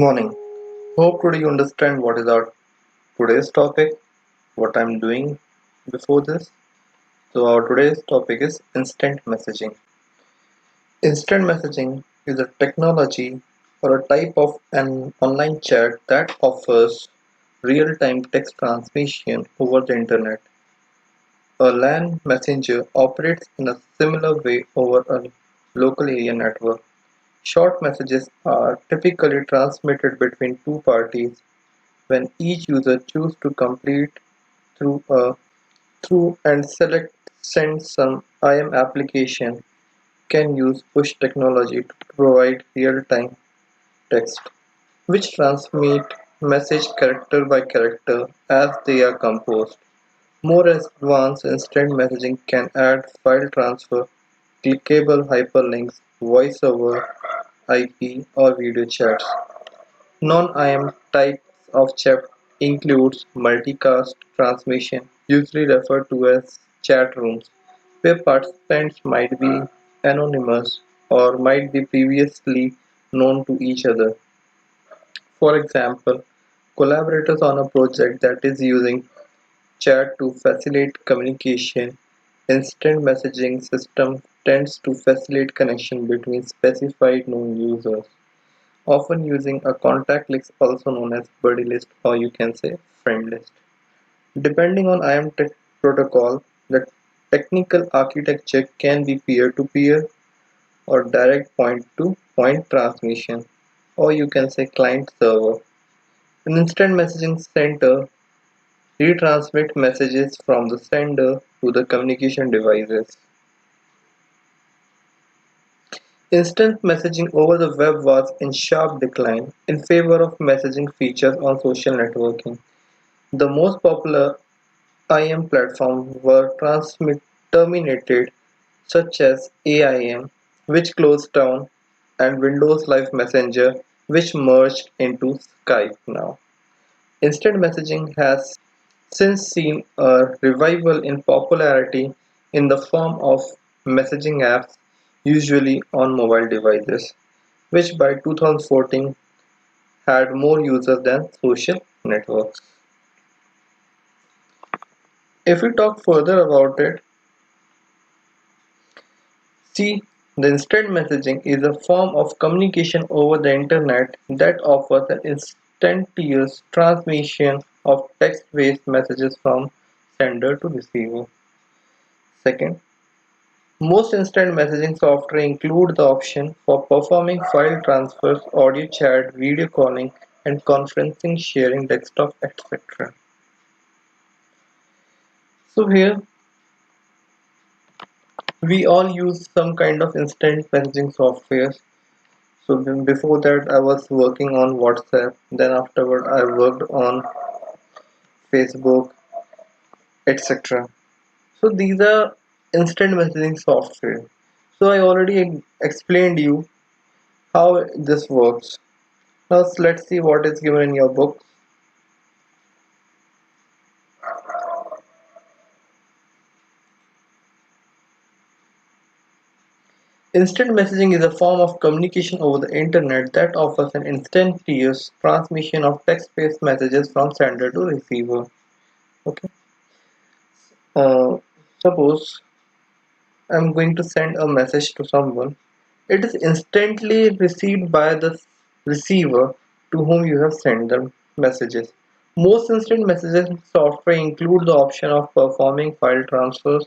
Morning. Hope today you understand what is our today's topic, what I'm doing before this. So our today's topic is instant messaging. Instant messaging is a technology or a type of an online chat that offers real-time text transmission over the internet. A LAN messenger operates in a similar way over a local area network. Short messages are typically transmitted between two parties when each user chooses to complete through a through and select send some IM application can use push technology to provide real-time text, which transmit message character by character as they are composed. More advanced instant messaging can add file transfer, clickable hyperlinks, voice over IP, or video chats. Non-IM types of chat includes multicast transmission, usually referred to as chat rooms, where participants might be anonymous or might be previously known to each other. For example, collaborators on a project that is using chat to facilitate communication. Instant messaging system tends to facilitate connection between specified known users, often using a contact list also known as buddy list or you can say friend list. Depending on IM protocol, the technical architecture can be peer-to-peer or direct point-to-point transmission, or you can say client-server. An instant messaging center retransmit messages from the sender to the communication devices. Instant messaging over the web was in sharp decline in favor of messaging features on social networking. The most popular IM platforms were terminated, such as AIM, which closed down, and Windows Live Messenger, which merged into Skype now. Instant messaging has since seen a revival in popularity in the form of messaging apps, usually on mobile devices, which by 2014 had more users than social networks. If we talk further about it, see, the instant messaging is a form of communication over the internet that offers an instantaneous transmission of text-based messages from sender to receiver. Second, most instant messaging software include the option for performing file transfers, audio chat, video calling, and conferencing, sharing desktop, etc. So here we all use some kind of instant messaging software. So before that I was working on WhatsApp, then afterward I worked on Facebook, etc. So these are instant messaging software. So I already explained you how this works. Now let's see what is given in your book. Instant messaging is a form of communication over the internet that offers an instantaneous transmission of text-based messages from sender to receiver. Okay. Uh, Suppose I'm going to send a message to someone. It is instantly received by the receiver to whom you have sent the messages. Most instant messaging software include the option of performing file transfers,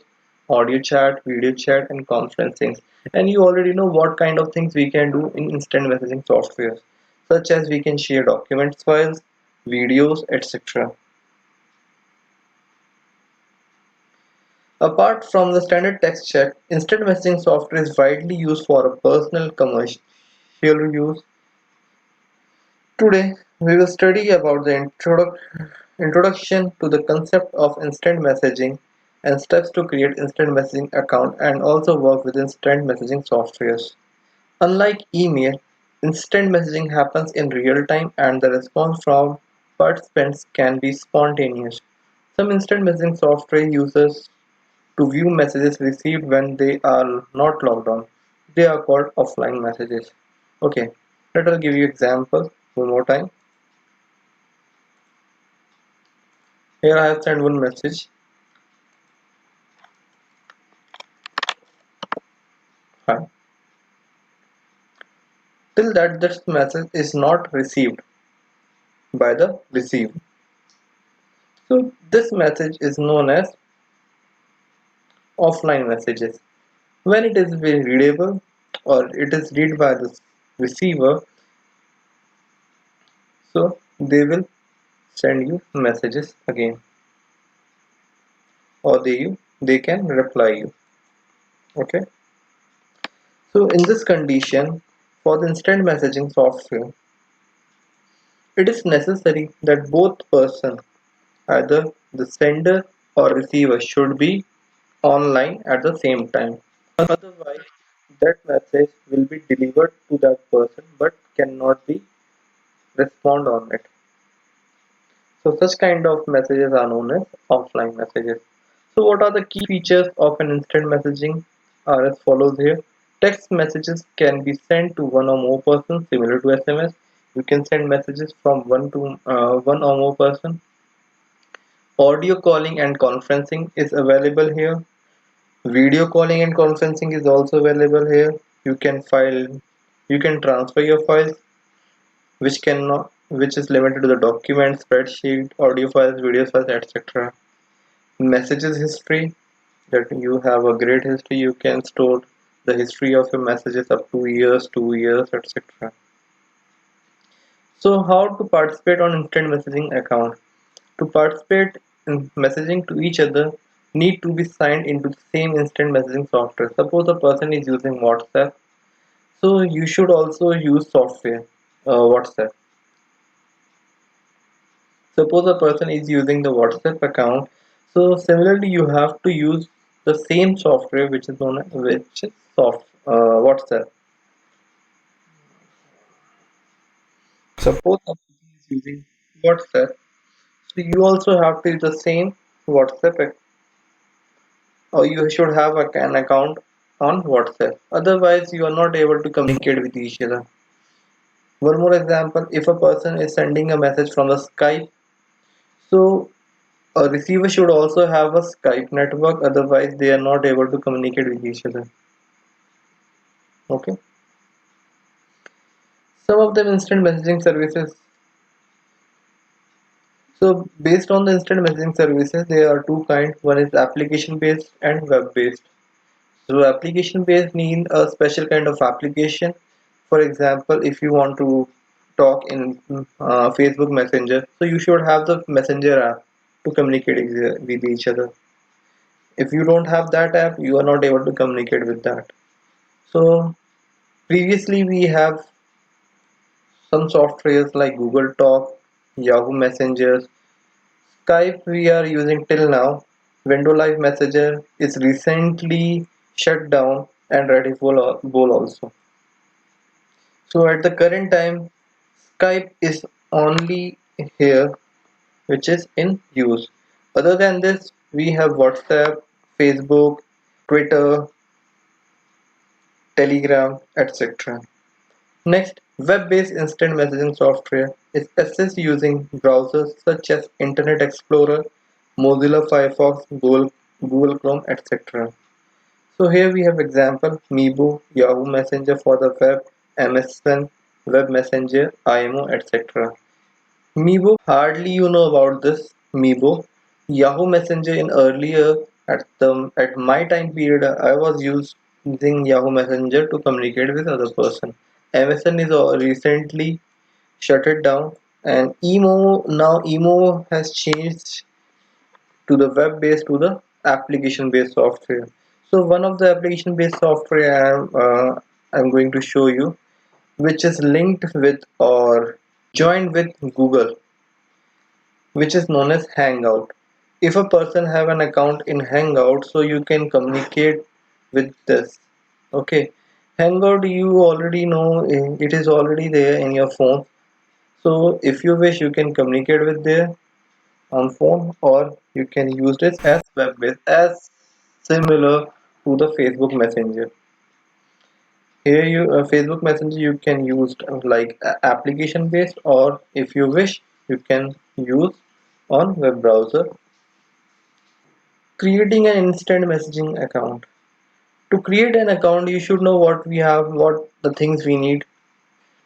audio chat, video chat, and conferencing. And you already know what kind of things we can do in instant messaging software, such as we can share documents files, videos, etc. Apart from the standard text chat, instant messaging software is widely used for a personal commercial use. Today, we will study about the introduction to the concept of instant messaging and steps to create instant messaging account and also work with instant messaging softwares. Unlike email, instant messaging happens in real time and the response from participants can be spontaneous. Some instant messaging software uses to view messages received when they are not logged on. They are called offline messages. Okay, let us give you example. one more time. Here I have sent one message. Hi. Till that this message is not received by the receiver. So this message is known as offline messages. When it is very readable or it is read by the receiver, so they will send you messages again, or they can reply you. Okay. So in this condition, for the instant messaging software, it is necessary that both person, either the sender or receiver, should be online at the same time. Otherwise, that message will be delivered to that person but cannot be respond on it. So such kind of messages are known as offline messages. So what are the key features of an instant messaging are as follows here. Text messages can be sent to one or more persons similar to SMS. You can send messages from one or more person. Audio calling and conferencing is available here. Video calling and conferencing is also available here. You can file, you can transfer your files, which is limited to the document, spreadsheet, audio files, video files, etc. Messages history, that you have a great history. You can store the history of your messages up to years, 2 years, etc. So how to participate on instant messaging account? To participate in messaging to each other, need to be signed into the same instant messaging software. Suppose a person is using WhatsApp, so you should also use software WhatsApp. Suppose a person is using the WhatsApp account, so similarly you have to use the same software which is known as WhatsApp. Suppose a person is using WhatsApp, so you also have to use the same WhatsApp or you should have an account on WhatsApp. Otherwise, you are not able to communicate with each other. One more example, if a person is sending a message from the Skype, so a receiver should also have a Skype network, otherwise they are not able to communicate with each other. Okay. Some of them instant messaging services. So based on the instant messaging services, there are two kinds. One is application based and web based. So application based mean a special kind of application. For example, if you want to talk in Facebook Messenger, so you should have the Messenger app to communicate with each other. If you don't have that app, you are not able to communicate with that. So previously we have some softwares like Google Talk, Yahoo Messengers, Skype we are using till now. Window Live Messenger is recently shut down and ready for Bowl also. So at the current time, Skype is only here, which is in use. Other than this, we have WhatsApp, Facebook, Twitter, Telegram, etc. Next, web-based instant messaging software is accessed using browsers such as Internet Explorer, Mozilla Firefox, Google Chrome, etc. So here we have example Meebo, Yahoo Messenger for the web, MSN, Web Messenger, IMO, etc. Meebo, hardly you know about this Meebo. Yahoo Messenger in earlier at my time period I was using Yahoo Messenger to communicate with other person. MSN is recently shut it down and Emo has changed to the web based to the application based software. So one of the application based software I'm going to show you, which is linked with or joined with Google, which is known as Hangout. If a person have an account in Hangout, so you can communicate with this. Okay, Hangout you already know, it is already there in your phone. So if you wish, you can communicate with there on phone, or you can use this as web based, as similar to the Facebook Messenger. Here you Facebook Messenger you can use like application based, or if you wish you can use on web browser. Creating an instant messaging account. To create an account you should know what the things we need.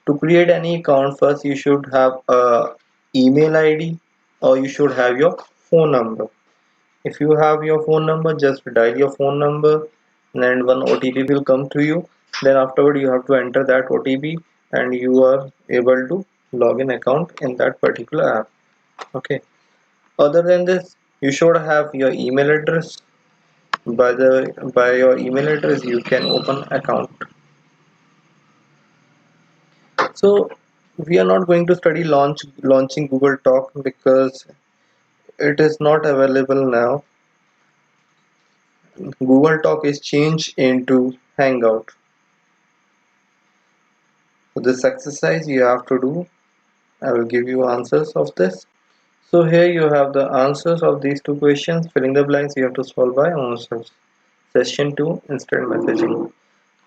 To create any account, first you should have a email ID, or you should have your phone number. If you have your phone number, just dial your phone number and one OTP will come to you. Then afterward you have to enter that OTP and you are able to log in account in that particular app. Okay. Other than this, you should have your email address. By your email address you can open account. So we are not going to study launching Google Talk because it is not available now. Google Talk is changed into Hangout. So this exercise you have to do. I will give you answers of this. So here you have the answers of these two questions. Filling the blanks you have to solve by yourself. Session 2, instant messaging.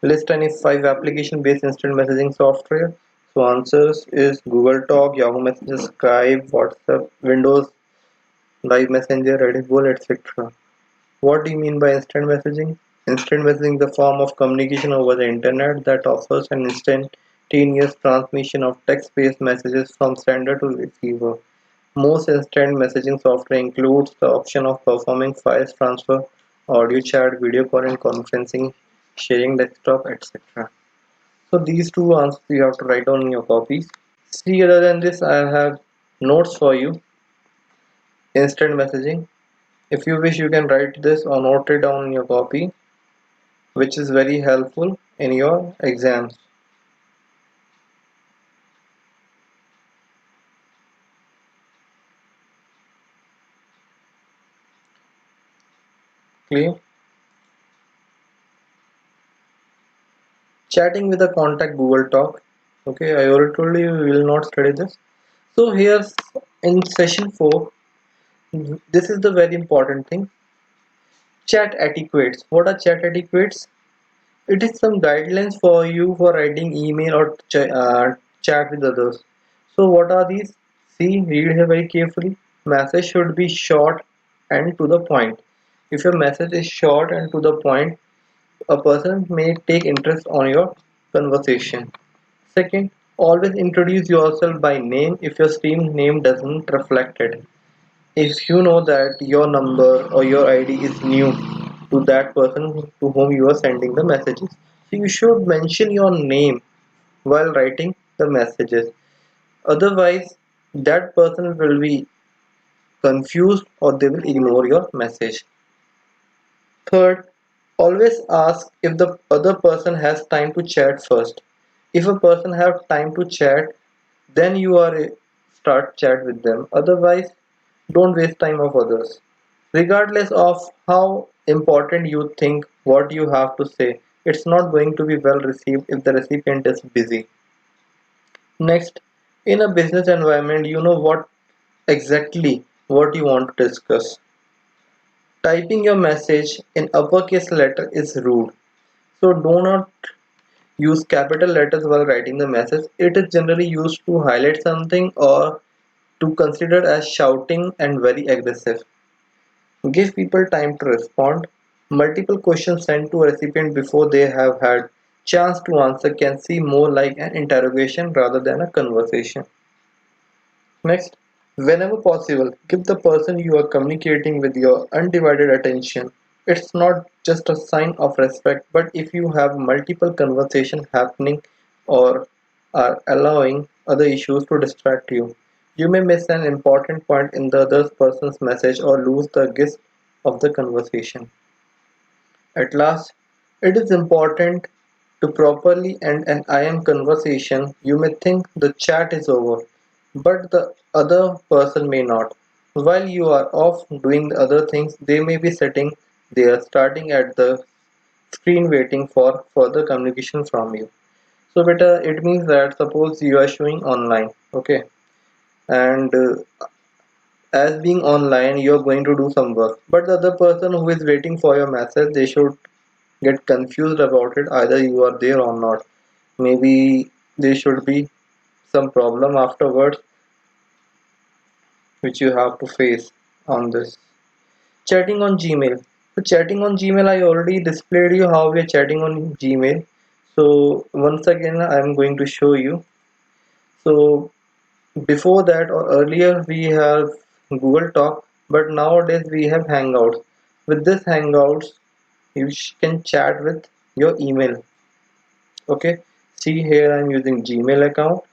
List any 5 application based instant messaging software. So answers is Google Talk, Yahoo Messenger, Skype, WhatsApp, Windows Live Messenger, Reddit, Bull, etc. What do you mean by instant messaging? Instant messaging is a form of communication over the internet that offers an instantaneous transmission of text-based messages from sender to receiver. Most instant messaging software includes the option of performing files transfer, audio chat, video call and conferencing, sharing desktop, etc. So these two answers you have to write down in your copies. See, other than this, I have notes for you. Instant messaging. If you wish, you can write this or note it down in your copy, which is very helpful in your exams. Clear? Chatting with a contact Google Talk. Okay, I already told you we will not study this. So here's in session 4, this is the very important thing. Chat etiquettes. What are chat etiquettes? It is some guidelines for you for writing email or chat with others. So what are these? See, read here very carefully. Message should be short and to the point. If your message is short and to the point, a person may take interest on your conversation. Second, always introduce yourself by name if your stream name doesn't reflect it. If you know that your number or your ID is new to that person to whom you are sending the messages, so you should mention your name while writing the messages. Otherwise, that person will be confused or they will ignore your message. Third, always ask if the other person has time to chat first. If a person have time to chat, then you are start chat with them. Otherwise, don't waste time of others. Regardless of how important you think what you have to say, it's not going to be well received if the recipient is busy. Next, in a business environment, you know exactly what you want to discuss. Typing your message in uppercase letter is rude. So do not use capital letters while writing the message. It is generally used to highlight something or to consider as shouting and very aggressive. Give people time to respond. Multiple questions sent to a recipient before they have had chance to answer can seem more like an interrogation rather than a conversation. Next, whenever possible, give the person you are communicating with your undivided attention. It's not just a sign of respect, but if you have multiple conversations happening or are allowing other issues to distract you, you may miss an important point in the other person's message or lose the gist of the conversation. At last, it is important to properly end an IM conversation. You may think the chat is over, but the other person may not. While you are off doing the other things, they may be sitting there starting at the screen waiting for further communication from you. So beta, it means that suppose you are showing online, okay, and as being online, you are going to do some work, but the other person who is waiting for your message, they should get confused about it, either you are there or not. Maybe there should be some problem afterwards which you have to face on this. Chatting on Gmail. So chatting on Gmail, I already displayed you how we are chatting on Gmail. So once again, I am going to show you. So before that or earlier we have Google Talk, but nowadays we have Hangouts. With this Hangouts, you can chat with your email. Okay, see here I'm using Gmail account.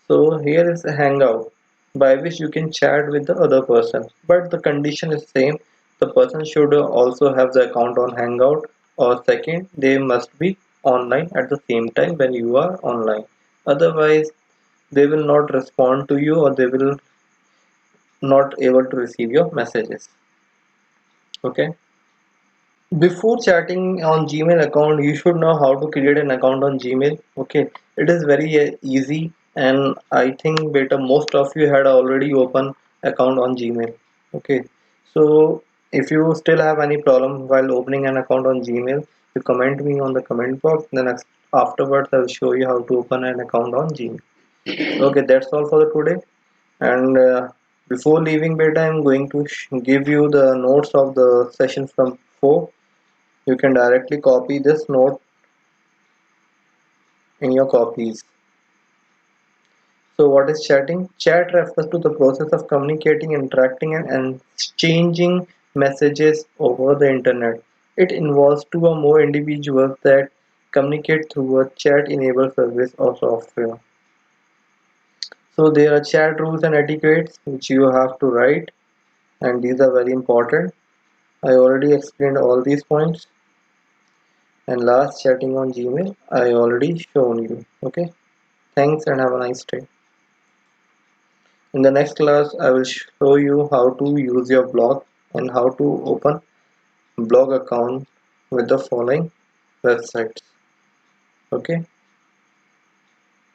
So here is a hangout by which you can chat with the other person, but the condition is same. The person should also have the account on hangout, or second, they must be online at the same time when you are online. Otherwise they will not respond to you, or they will not able to receive your messages. Okay, before chatting on Gmail account, you should know how to create an account on Gmail. Okay, it is very easy, and I think better most of you had already opened account on Gmail. Okay, so if you still have any problem while opening an account on Gmail, you comment me on the comment box. Then afterwards, I will show you how to open an account on Gmail. Okay, that's all for the today. And before leaving beta, I'm going to give you the notes of the session from 4. You can directly copy this note in your copies. So what is chatting? Chat refers to the process of communicating, interacting and exchanging messages over the internet. It involves two or more individuals that communicate through a chat-enabled service or software. So there are chat rules and etiquettes which you have to write, and these are very important. I already explained all these points. And last, chatting on Gmail, I already shown you. Okay. Thanks and have a nice day. In the next class, I will show you how to use your blog and how to open blog account with the following websites. Okay.